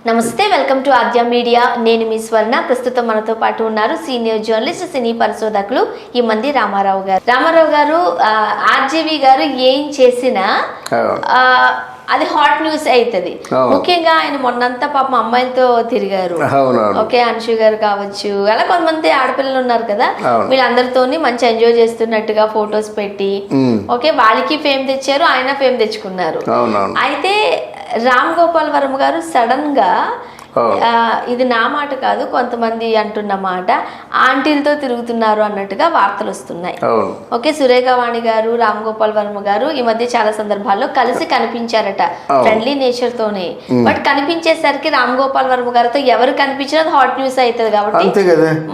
నమస్తే, welcome to Aadya media. నేను మీ స్వర్ణ. ప్రస్తుతం మనతో పాటు ఉన్నారు సీనియర్ జర్నలిస్ట్, సినీ పరిశోధకులు ఈ మంది రామారావు గారు. రామారావు గారు, ఆర్జీవి గారు ఏం చేసినా అది హాట్ న్యూస్ అవుతుంది. ముఖ్యంగా ఆయన మొన్నంతా పాపం అమ్మాయిలతో తిరిగారు. ఓకే, అంశు గారు కావచ్చు, అలా కొంతమంది ఆడపిల్లలు ఉన్నారు కదా, వీళ్ళందరితోని మంచి ఎంజాయ్ చేస్తున్నట్టుగా ఫొటోస్ పెట్టి ఓకే వాళ్ళకి ఫేమ్ తెచ్చారు, ఆయన ఫేమ్ తెచ్చుకున్నారు. అయితే రామ్ గోపాల్ వర్మ గారు సడన్ గా ఇది నా మాట కాదు, కొంతమంది అంటున్న మాట, ఆంటీలతో తిరుగుతున్నారు అన్నట్టుగా వార్తలు వస్తున్నాయి. ఓకే, సురేఖవాణి గారు, రామ్ గోపాల్ వర్మ గారు ఈ మధ్య చాలా సందర్భాల్లో కలిసి కనిపించారట, ఫ్రెండ్లీ నేచర్ తోనే. బట్ కనిపించేసరికి రామ్ గోపాల్ వర్మ గారితో ఎవరు కనిపించినా హాట్ న్యూస్ అవుతుంది కాబట్టి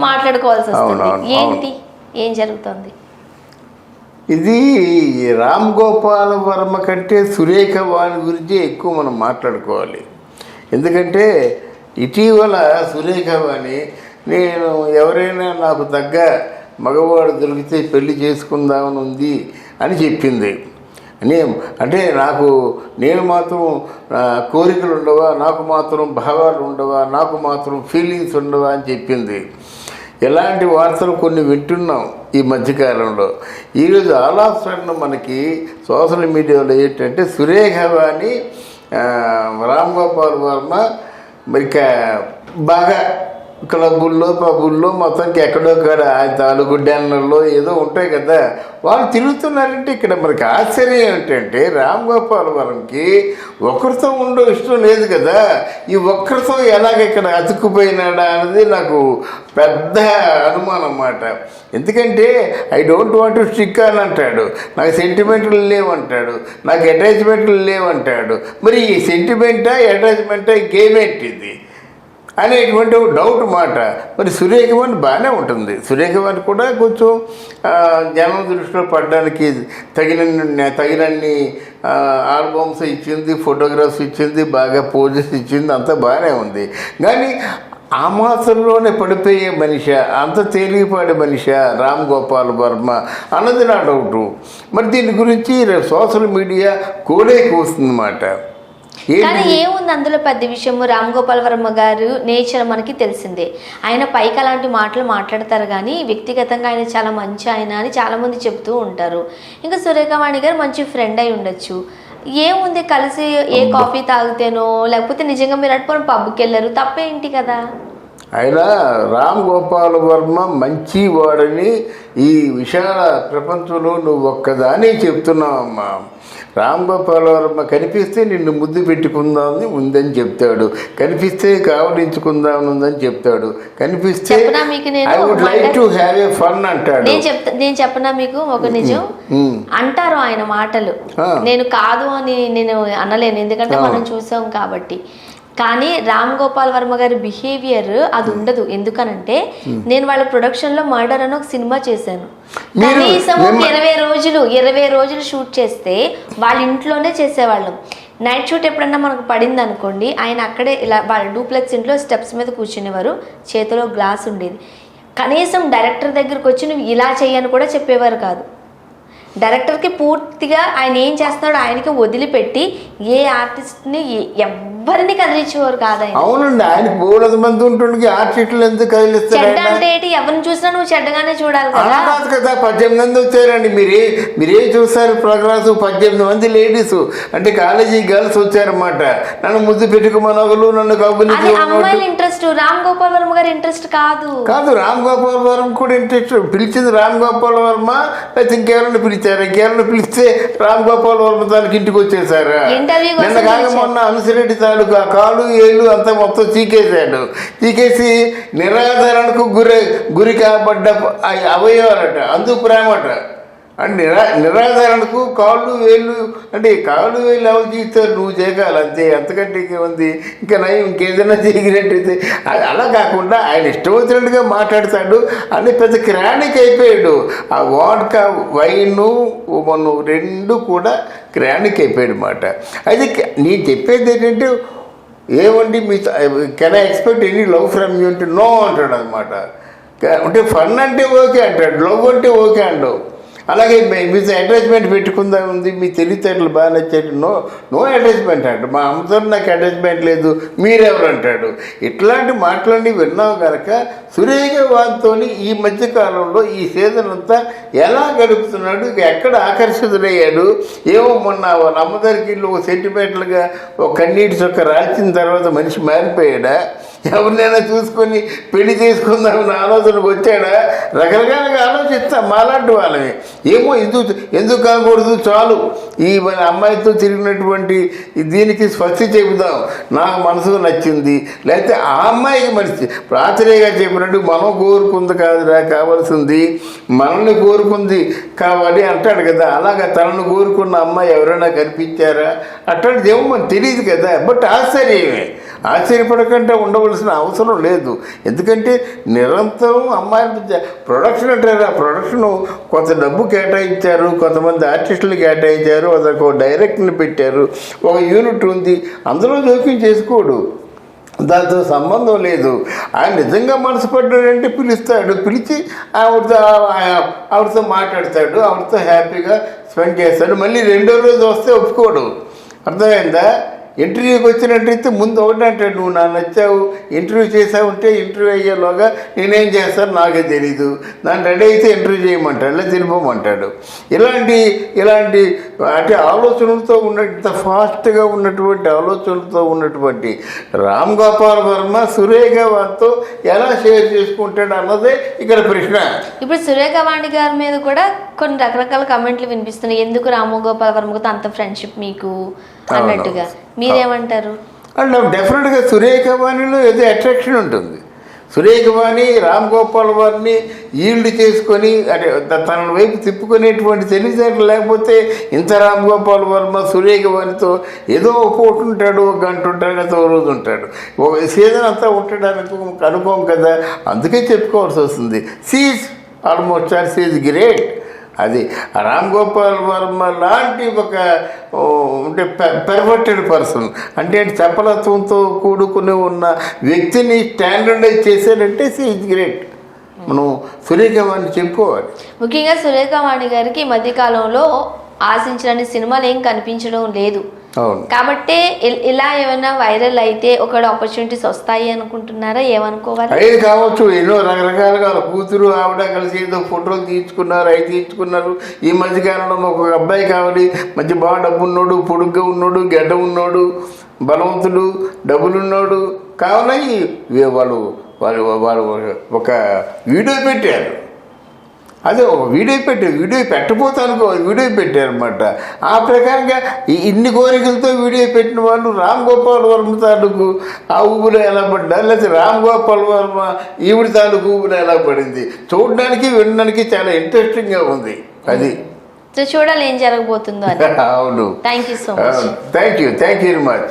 మాట్లాడుకోవాల్సి వస్తుంది. ఏంటి, ఏం జరుగుతుంది? ఇది రామ్ గోపాల్ వర్మ కంటే సురేఖవాణి గురించి ఎక్కువ మనం మాట్లాడుకోవాలి. ఎందుకంటే ఇటీవల సురేఖవాణి నేను ఎవరైనా నాకు తగ్గ మగవాడు దొరికితే పెళ్లి చేసుకుందామని ఉంది అని చెప్పింది. అంటే నేను మాత్రం కోరికలు ఉండవా, నాకు మాత్రం భావాలు ఉండవా, నాకు మాత్రం ఫీలింగ్స్ ఉండవా అని చెప్పింది. ఎలాంటి వార్తలు కొన్ని వింటున్నాం ఈ మధ్యకాలంలో. ఈరోజు ఆలాసన మనకి సోషల్ మీడియాలో ఏంటంటే సురేఖవాణి, రామ్ గోపాల్ వర్మ మరి బాగా క్లబ్బుల్లో, పబ్బుల్లో, మొత్తానికి ఎక్కడో కాడ తాలూకు డ్యాన్లలో ఏదో ఉంటాయి కదా, వాళ్ళు తిరుగుతున్నారంటే ఇక్కడ మనకి ఆశ్చర్యం ఏంటంటే రామ్ గోపాల్ వర్మకి ఒక్కరితో ఉండో ఇష్టం లేదు కదా, ఈ ఒక్కరితో ఎలాగ ఇక్కడ అతుక్కుపోయినాడా అనేది నాకు పెద్ద అనుమానం అన్నమాట. ఎందుకంటే I don't want to stick అని అంటాడు, నాకు సెంటిమెంట్లు లేవంటాడు, నాకు అటాచ్మెంట్లు లేవంటాడు. మరి ఈ సెంటిమెంటా అటాచ్మెంటా ఇంకేమేంటిది అనేటువంటి డౌట్ మాట. మరి సురేఖవాణి బాగానే ఉంటుంది. సురేఖవాణి కూడా కొంచెం జనం దృష్టిలో పడడానికి తగినన్ని ఆల్బమ్స్ ఇచ్చింది, ఫోటోగ్రాఫ్స్ ఇచ్చింది, బాగా పోజెస్ ఇచ్చింది, అంతా బాగానే ఉంది. కానీ ఆ మాసంలోనే పడిపోయే మనిషి, అంత తేలిపాడే మనిషి రామ్ గోపాల్ వర్మ అన్నది నా డౌటు. మరి దీని గురించి సోషల్ మీడియా కోడే కూస్తుందన్నమాట. కానీ ఏముంది అందులో పెద్ద విషయము? రామ్ గోపాల్ వర్మ గారు నేచర్ మనకి తెలిసిందే. ఆయన పైకి అలాంటి మాటలు మాట్లాడతారు కానీ వ్యక్తిగతంగా ఆయన చాలా మంచి ఆయన అని చాలా మంది చెప్తూ ఉంటారు. ఇంకా సురేఖవాణి గారు మంచి ఫ్రెండ్ అయి ఉండొచ్చు. ఏముంది, కలిసి ఏ కాఫీ తాగితేనో, లేకపోతే నిజంగా మీరు అటుపోయిన పబ్కి వెళ్ళారు, తప్పేంటి కదా. ఆయన రామ్ గోపాల్ వర్మ మంచి వాడని ఈ విశాల ప్రపంచంలో నువ్వు ఒక్కదాని చెప్తున్నావమ్మా. రామ్ గోపాల్ వర్మ కనిపిస్తే నిన్ను ముద్దు పెట్టుకుందామని ఉందని చెప్తాడు, కనిపిస్తే కావలించుకుందామని ఉందని చెప్తాడు, కనిపిస్తే I would like to have a fun అంటాడు. నేను చెప్పనా మీకు ఒక నిజం? అంటారు ఆయన మాటలు, నేను కాదు అని నేను అనలేను, ఎందుకంటే మనం చూసాం కాబట్టి. కానీ రామ్ గోపాల్ వర్మ గారి బిహేవియర్ అది ఉండదు. ఎందుకనంటే నేను వాళ్ళ ప్రొడక్షన్లో మర్డర్ అని ఒక సినిమా చేశాను. కనీసం 20 రోజులు షూట్ చేస్తే వాళ్ళ ఇంట్లోనే చేసేవాళ్ళం. నైట్ షూట్ ఎప్పుడన్నా మనకు పడింది అనుకోండి, ఆయన అక్కడే ఇలా వాళ్ళ డూప్లెక్స్ ఇంట్లో స్టెప్స్ మీద కూర్చునేవారు, చేతిలో గ్లాస్ ఉండేది. కనీసం డైరెక్టర్ దగ్గరకు వచ్చి నువ్వు ఇలా చెయ్యని కూడా చెప్పేవారు కాదు. డైరెక్టర్కి పూర్తిగా ఆయన ఏం చేస్తున్నాడో ఆయనకి వదిలిపెట్టి ఏ ఆర్టిస్ట్ని ఎవ్వరిని కదిలించేవారు కాదు ఆయన. అవునండి, ఆయన బోలెడు మంది ఉంటుంది, ఆర్టిస్టులు ఎందుకు కదిలిస్తారు? చెడ్డ అంటే ఏంటి? ఎవరిని చూసినా నువ్వు చెడ్డగానే చూడాలి కదా. కాదు కదా, 18 మంది వచ్చారండి. మీరేం చూస్తారు ప్రోగ్రామ్స్? 18 మంది లేడీస్ అంటే కాలేజీ గర్ల్స్ వచ్చారన్నమాట. నన్ను ముద్దు పెట్టుకోమనగలు, నన్ను కబుర్లు. అమ్మాయిల ఇంట్రెస్ట్, రామ్ గోపాల్ వర్మ గారి ఇంట్రెస్ట్ కాదు. రామ్ గోపాల్ వర్మ కూడా ఇంట్రెస్ట్. పిలిచింది రామ్ గోపాల్ వర్మ, లేకపోతే ఇంకెవరైనా పిలిచారు? ఇంకెవరైనా పిలిస్తే రామ్ గోపాల్ వర్మ తాలూకు ఇంటికి వచ్చేసారా? నిన్న కాక మొన్న హంసిరెడ్డి తాలూకు ఆ కాలు ఏళ్ళు అంతా మొత్తం చీకేశాడు. చీకేసి నిరాధారణకు గురి కాబడ్డ అవయవాలట, అందుకు ప్రేమట. అంటే నిరాధారణకు కాళ్ళు వేళ్ళు, అంటే కాళ్ళు వేళ్ళు ఎవరు చేస్తారు? నువ్వు చేయగల అంతే, అంతకంటే ఇంకేముంది? ఇంకా నయం ఇంకేదైనా చేయగినట్టయితే. అలా కాకుండా ఆయన ఇష్టం వచ్చినట్టుగా మాట్లాడతాడు అని పెద్ద క్రానిక్ అయిపోయాడు. ఆ వాడ్కా వైను మనం రెండు కూడా క్రానిక్ అయిపోయాడు అన్నమాట. అయితే నేను చెప్పేది ఏంటంటే, ఏమండి me can I expect any love from you అంటే నో అంటాడు అనమాట. అంటే ఫన్ అంటే ఓకే అంటాడు, లవ్ అంటే ఓకే అంటావు. అలాగే మీతో అటాచ్మెంట్ పెట్టుకుందా ఉంది, మీ తెలివితేటలు బాగా నచ్చేది, నో అటాచ్మెంట్ అంటాడు. మా అమ్మతో నాకు అటాచ్మెంట్ లేదు, మీరెవరు అంటాడు. ఇట్లాంటి మాటలన్నీ విన్నాం కనుక సురేఖ వారితో ఈ మధ్యకాలంలో ఈ సీజన్ అంతా ఎలా గడుపుతున్నాడు, ఎక్కడ ఆకర్షితుడయ్యాడు, ఏమో మొన్న వాళ్ళ అమ్మగారికి ఒక సెంటిమెంటల్గా ఒక కన్నీటి చొక్క రాల్చిన తర్వాత మనిషి మారిపోయాడా, ఎవరినైనా చూసుకొని పెళ్లి చేసుకుందామని ఆలోచనకు వచ్చాడా, రకరకాలుగా ఆలోచిస్తాం మాలాంటి వాళ్ళని. ఏమో ఎందుకు కాకూడదు, చాలు ఈ మన అమ్మాయితో తిరిగినటువంటి దీనికి స్వస్తి చెబుదాం, నాకు మనసుకు నచ్చింది, లేకపోతే ఆ అమ్మాయికి మనిషి ప్రాచర్యగా చెప్పినట్టు మనం కోరుకుంది కాదురా కావాల్సింది, మనల్ని కోరుకుంది కావాలి అంటాడు కదా. అలాగా తనను కోరుకున్న అమ్మాయి ఎవరైనా కనిపించారా, అట్లాంటిది ఏమో మనకు తెలియదు కదా. బట్ ఆశ్చర్యపడకుండా ఉండవలసిన అవసరం లేదు. ఎందుకంటే నిరంతరం అమ్మాయి ప్రొడక్షన్ అంటారు, ఆ ప్రొడక్షన్ కొంత డబ్బు కేటాయించారు, కొంతమంది ఆర్టిస్టులు కేటాయించారు, అదొక డైరెక్టర్ని పెట్టారు, ఒక యూనిట్ ఉంది, అందులో జోక్యం చేసుకోడు, దాంతో సంబంధం లేదు. ఆయన నిజంగా మనసు పడ్డాడంటే పిలుస్తాడు, పిలిచి ఆవిడతో మాట్లాడతాడు, ఆవిడతో హ్యాపీగా స్పెండ్ చేస్తాడు. మళ్ళీ రెండో రోజు వస్తే ఒప్పుకోడు. అర్థమైందా? ఇంటర్వ్యూకి వచ్చినట్టయితే ముందు ఒకటి అంటాడు, నువ్వు నాకు నచ్చావు, ఇంటర్వ్యూ చేసావు ఉంటే ఇంటర్వ్యూ అయ్యేలోగా నేనేం చేస్తాను నాకే తెలీదు, నన్ను రెడీ అయితే ఇంటర్వ్యూ చేయమంటాడు, లేదా తెలిపమంటాడు. ఇలాంటి అంటే ఆలోచనలతో ఇంత ఫాస్ట్గా ఉన్నటువంటి ఆలోచనలతో ఉన్నటువంటి రామ్ గోపాల్ వర్మ సురేఖ వారితో ఎలా షేర్ చేసుకుంటాడు అన్నదే ఇక్కడ ప్రశ్న. ఇప్పుడు సురేఖ వాణి గారి మీద కూడా కొన్ని రకరకాల కమెంట్లు వినిపిస్తున్నాయి, ఎందుకు రామ్ గోపాల్ వర్మతో అంత ఫ్రెండ్షిప్ మీకు అన్నట్టుగా, మీరేమంటారు? అంటే డెఫినెట్గా సురేఖ వాణిలో ఏదో అట్రాక్షన్ ఉంటుంది. సురేఖ వాణి రామ్ గోపాల్ వారిని ఈల్డ్ చేసుకొని అంటే తన వైపు తిప్పుకునేటువంటి తెలివితేటలు లేకపోతే ఇంత రామ్ గోపాల్ వర్మ సురేఖ వాణితో ఏదో ఒక పూట ఉంటాడు, ఒక గంట ఉంటాడు, లేదా ఒక రోజు ఉంటాడు, ఒక సీజన్ అంతా ఉండడానికి అనుభవం కదా. అందుకే చెప్పుకోవాల్సి వస్తుంది. Seize almost seize great. అది రామ్ గోపాల్ వర్మ లాంటి ఒక అంటే పెర్వర్టెడ్ పర్సన్, అంటే చపలత్వంతో కూడుకుని ఉన్న వ్యక్తిని స్టాండర్డైజ్ చేశాడంటే ఈజ్ గ్రేట్. మనం సురేఖ వాణి చెప్పుకోవాలి. ముఖ్యంగా సురేఖ వాణి గారికి ఈ మధ్యకాలంలో ఆశించిన సినిమాలు ఏం కనిపించడం లేదు కాబట్టి ఇలా ఏమైనా వైరల్ అయితే ఒక ఆపర్చునిటీస్ వస్తాయి అనుకుంటున్నారా, ఏమనుకోవాలి? అవి కావచ్చు, ఎన్నో రకరకాలుగా కూతురు ఆవిడ కలిసి ఏదో ఫోటోలు తీయించుకున్నారు, అవి తీయించుకున్నారు. ఈ మధ్యకాలంలో ఒక అబ్బాయి కావాలి, మంచి బాగా డబ్బు ఉన్నాడు, పొడుగ్గా ఉన్నాడు, గడ్డ ఉన్నాడు, బలవంతుడు, డబ్బులున్నాడు కావాలని వాళ్ళు ఒక వీడియో పెట్టారు. అదే ఒక వీడియో పెట్టబోతానుకో వీడియో పెట్టారనమాట. ఆ ప్రకారంగా ఇన్ని కోరికలతో వీడియో పెట్టిన వాళ్ళు రామ్ గోపాల్ వర్మ తాలూకు ఆ ఊపిరి ఎలా పడ్డారు, లేకపోతే రామ్ గోపాల్ వర్మ ఈవిడ తాలూకు ఊపిరి ఎలా పడింది చూడడానికి వినడానికి చాలా ఇంట్రెస్టింగ్గా ఉంది. అది చూడాలి ఏం జరగబోతుందో. అవును, thank you so much. Thank you very much.